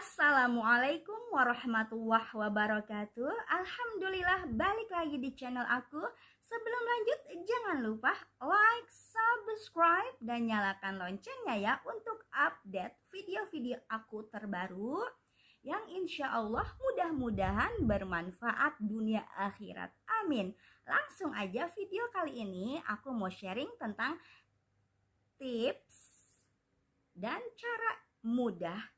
Assalamualaikum warahmatullahi wabarakatuh. Alhamdulillah, balik lagi di channel aku. Sebelum lanjut, jangan lupa like, subscribe, dan nyalakan loncengnya ya untuk update video-video aku terbaru yang insya Allah mudah-mudahan bermanfaat dunia akhirat. Amin. Langsung aja, video kali ini aku mau sharing tentang tips dan cara mudah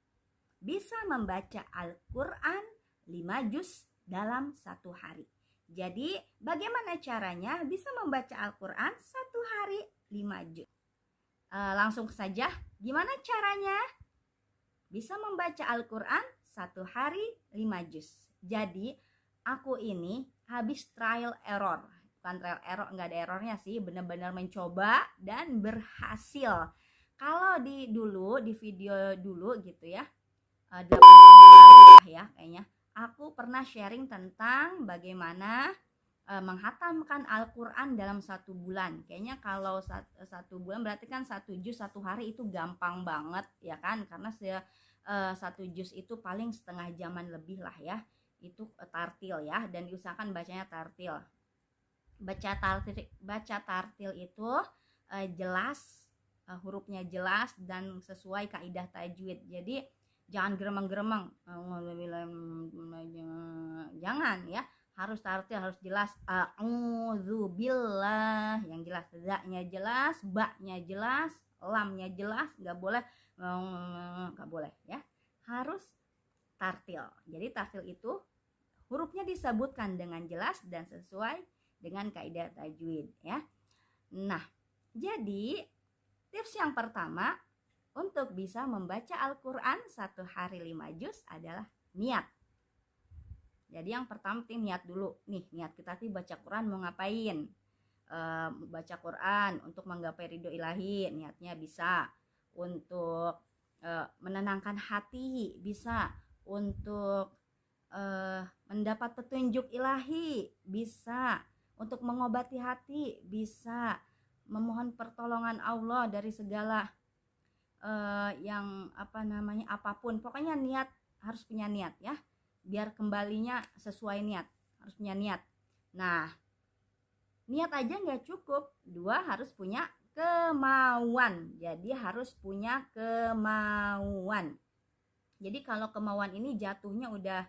bisa membaca Al-Quran 5 juz dalam satu hari. Jadi bagaimana caranya bisa membaca Al-Quran satu hari 5 juz? Langsung saja, gimana caranya bisa membaca Al-Quran satu hari 5 juz? Jadi aku ini habis trial error. Bukan trial error, nggak ada errornya sih, benar-benar mencoba dan berhasil. Kalau di video dulu gitu ya, 8 tahun yang lalu lah ya kayaknya, aku pernah sharing tentang bagaimana menghatamkan Al-Quran dalam 1 bulan. Kayaknya kalau 1 bulan berarti kan 1 juz 1 hari itu gampang banget ya kan, karena 1 juz itu paling setengah jaman lebih lah ya. Itu tartil ya, dan diusahakan bacanya tartil. Baca tartil itu jelas, hurufnya jelas dan sesuai kaidah tajwid. Jadi jangan geremeng-geremeng, jangan ya, harus tartil, harus jelas. A'udzubillah yang jelas, za-nya jelas, ba-nya jelas, lamnya jelas, nggak boleh ya, harus tartil. Jadi tartil itu hurufnya disebutkan dengan jelas dan sesuai dengan kaidah tajwid ya. Nah, jadi tips yang pertama untuk bisa membaca Al-Quran satu hari 5 juz adalah niat. Jadi yang pertama niat dulu. Nih, niat kita baca Quran mau ngapain? Baca Quran untuk menggapai ridho ilahi, niatnya bisa. Untuk menenangkan hati, bisa. Untuk mendapat petunjuk ilahi, bisa. Untuk mengobati hati, bisa. Memohon pertolongan Allah dari segala yang apapun, pokoknya niat, harus punya niat ya, biar kembalinya sesuai niat, harus punya niat. Nah, niat aja nggak cukup, 2 harus punya kemauan. Jadi harus punya kemauan. Jadi kalau kemauan ini jatuhnya udah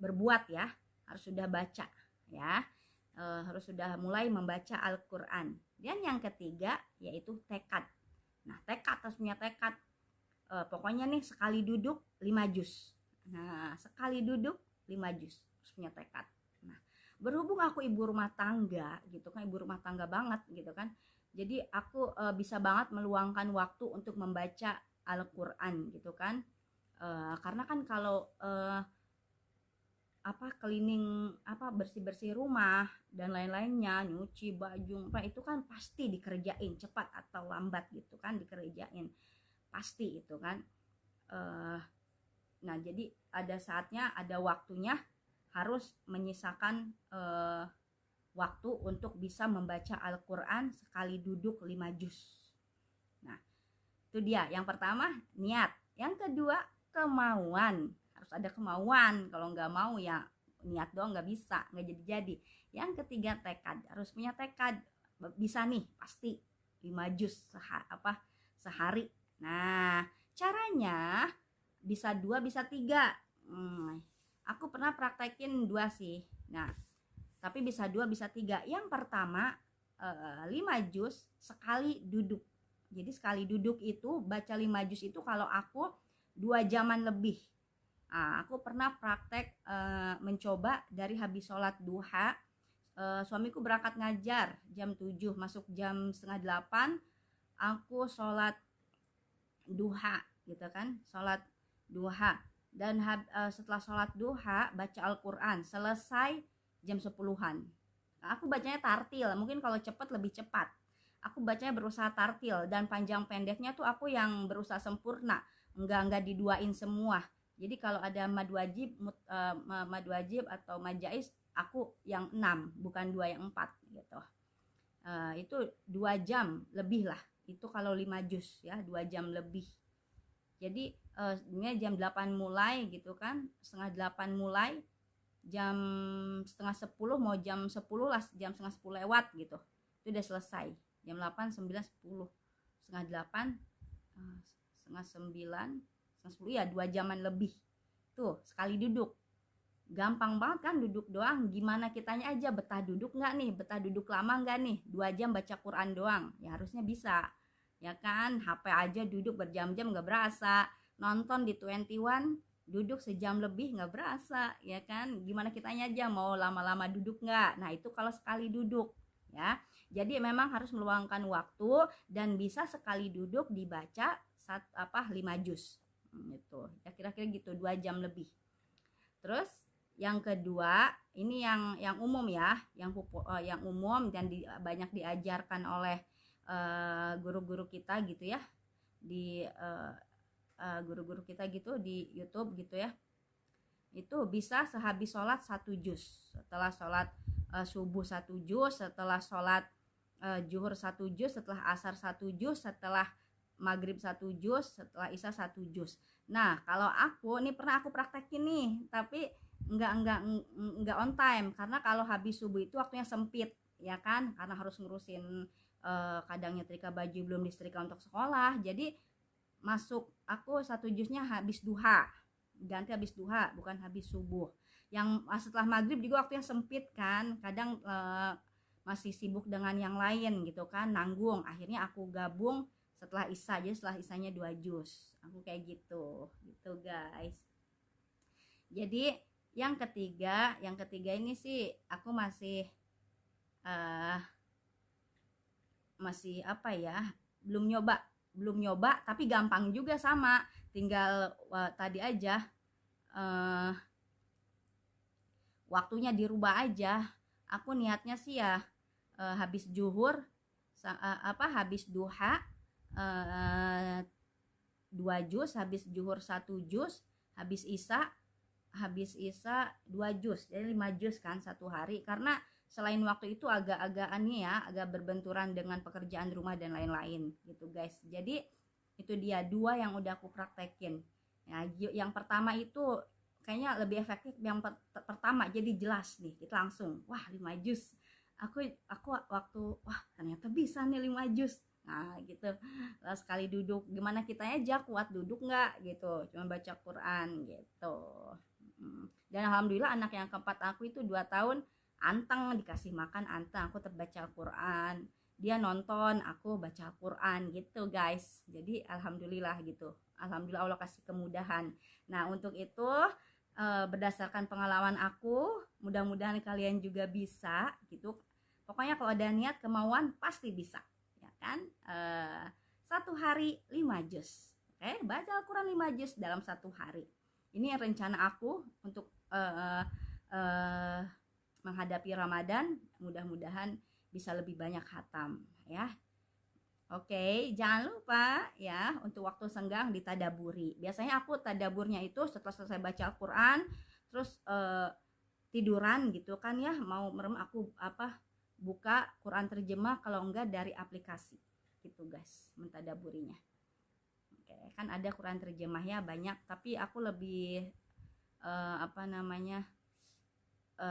berbuat ya, harus sudah baca ya, harus sudah mulai membaca Al-Quran. Dan yang ketiga yaitu tekad. Nah, tekad, harus punya tekad. Pokoknya nih sekali duduk 5 juz. Nah, sekali duduk 5 juz, harus punya tekad. Nah, berhubung aku ibu rumah tangga gitu kan, ibu rumah tangga banget gitu kan. Jadi aku bisa banget meluangkan waktu untuk membaca Al-Quran gitu kan. Karena kan kalau cleaning, bersih-bersih rumah dan lain-lainnya, nyuci baju, itu kan pasti dikerjain cepat atau lambat gitu kan, dikerjain pasti itu kan. Nah, jadi ada saatnya, ada waktunya, harus menyisakan waktu untuk bisa membaca Al-Quran sekali duduk 5 juz. Nah, itu dia yang pertama, niat. Yang kedua, kemauan. Harus ada kemauan, kalau nggak mau ya niat doang nggak bisa, nggak jadi-jadi. Yang ketiga, tekad. Harus punya tekad, bisa nih pasti 5 juz sehari. Nah, caranya bisa 2 bisa 3. Aku pernah praktekin 2 sih. Nah, tapi bisa 2 bisa 3. Yang pertama 5 juz sekali duduk. Jadi sekali duduk itu baca 5 juz itu kalau aku 2 jaman lebih. Aku pernah praktek mencoba dari habis sholat duha. Suamiku berangkat ngajar jam 7, masuk jam setengah 8, aku sholat duha gitu kan, sholat duha. Dan setelah sholat duha baca Al-Quran selesai jam 10-an. Aku bacanya tartil, mungkin kalau cepat lebih cepat. Aku bacanya berusaha tartil, dan panjang pendeknya tuh aku yang berusaha sempurna, enggak diduain semua. Jadi kalau ada mad wajib atau mad jaiz, aku yang 6, bukan 2 yang 4 gitu. Itu 2 jam lebih lah. Itu kalau 5 juz ya, 2 jam lebih. Jadi ini jam 8 mulai gitu kan, setengah 8 mulai, jam setengah 10 mau jam 10 lah, jam setengah 10 lewat gitu, itu udah selesai. Jam 8, 9, 10, setengah 8, setengah 9, setengah 10, ya 2 jaman lebih tuh sekali duduk. Gampang banget kan, duduk doang. Gimana kitanya aja, betah duduk nggak nih, betah duduk lama nggak nih, 2 jam baca Quran doang, ya harusnya bisa ya kan. HP aja duduk berjam-jam nggak berasa, nonton di 21 duduk sejam lebih nggak berasa ya kan. Gimana kitanya aja mau lama-lama duduk nggak. Nah itu kalau sekali duduk ya. Jadi memang harus meluangkan waktu, dan bisa sekali duduk dibaca 5 juz gitu ya, kira-kira gitu, 2 jam lebih. Terus yang kedua, ini yang umum ya, yang umum dan banyak diajarkan oleh guru-guru kita gitu ya, di guru-guru kita gitu di YouTube gitu ya. Itu bisa sehabis sholat 1 juz, setelah sholat subuh 1 juz, setelah sholat zuhur 1 juz, setelah asar 1 juz, setelah maghrib 1 juz, setelah isya 1 juz. Nah kalau aku nih pernah aku praktekin nih, tapi enggak on time, karena kalau habis subuh itu waktunya sempit ya kan, karena harus ngurusin kadang nyetrika baju belum disetrika untuk sekolah. Jadi masuk aku 1 juznya habis duha, ganti habis duha bukan habis subuh. Yang setelah maghrib juga waktunya sempit kan, kadang masih sibuk dengan yang lain gitu kan, nanggung. Akhirnya aku gabung setelah isya, jadi setelah isyanya 2 juz, aku kayak gitu guys. Jadi yang ketiga ini sih aku masih apa ya, belum nyoba, tapi gampang juga, sama tinggal tadi aja waktunya dirubah aja. Aku niatnya sih ya habis zuhur habis duha 2 juz, habis zuhur 1 juz, habis isya 2 juz, jadi 5 juz kan satu hari. Karena selain waktu itu agak berbenturan dengan pekerjaan rumah dan lain-lain gitu guys. Jadi itu dia 2 yang udah aku praktekin ya. Yang pertama itu kayaknya lebih efektif, yang pertama, jadi jelas nih, kita langsung 5 juz. Aku waktu ternyata bisa nih 5 juz. Nah gitu, sekali duduk. Gimana kitanya aja kuat duduk nggak gitu, cuma baca Quran gitu. Dan alhamdulillah anak yang keempat aku itu 2 tahun anteng, dikasih makan anteng, aku terbaca Quran, dia nonton, aku baca Quran gitu guys. Jadi alhamdulillah gitu, alhamdulillah Allah kasih kemudahan. Nah untuk itu berdasarkan pengalaman aku, mudah-mudahan kalian juga bisa gitu. Pokoknya kalau ada niat, kemauan, pasti bisa ya kan. 1 hari 5 juz, oke, baca Al-Quran 5 juz dalam 1 hari. Ini rencana aku untuk menghadapi Ramadan, mudah-mudahan bisa lebih banyak khatam ya. Oke, jangan lupa ya untuk waktu senggang ditadaburi. Biasanya aku tadaburnya itu setelah selesai baca Al-Quran, terus tiduran gitu kan ya, mau merem, aku buka Quran terjemah, kalau enggak dari aplikasi gitu guys, mentadaburinya. Oke, kan ada Quran terjemah ya banyak, tapi aku lebih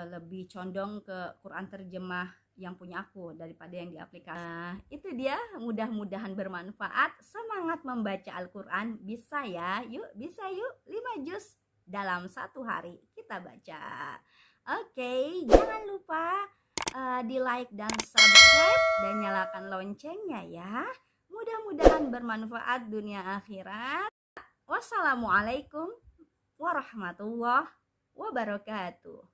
lebih condong ke Quran terjemah yang punya aku daripada yang di aplikasi. Itu dia, mudah-mudahan bermanfaat. Semangat membaca Al-Quran, bisa ya, bisa yuk 5 juz dalam 1 hari kita baca. Oke, jangan lupa di like dan subscribe dan nyalakan loncengnya ya. Mudah-mudahan bermanfaat dunia akhirat. Wassalamualaikum warahmatullahi wabarakatuh.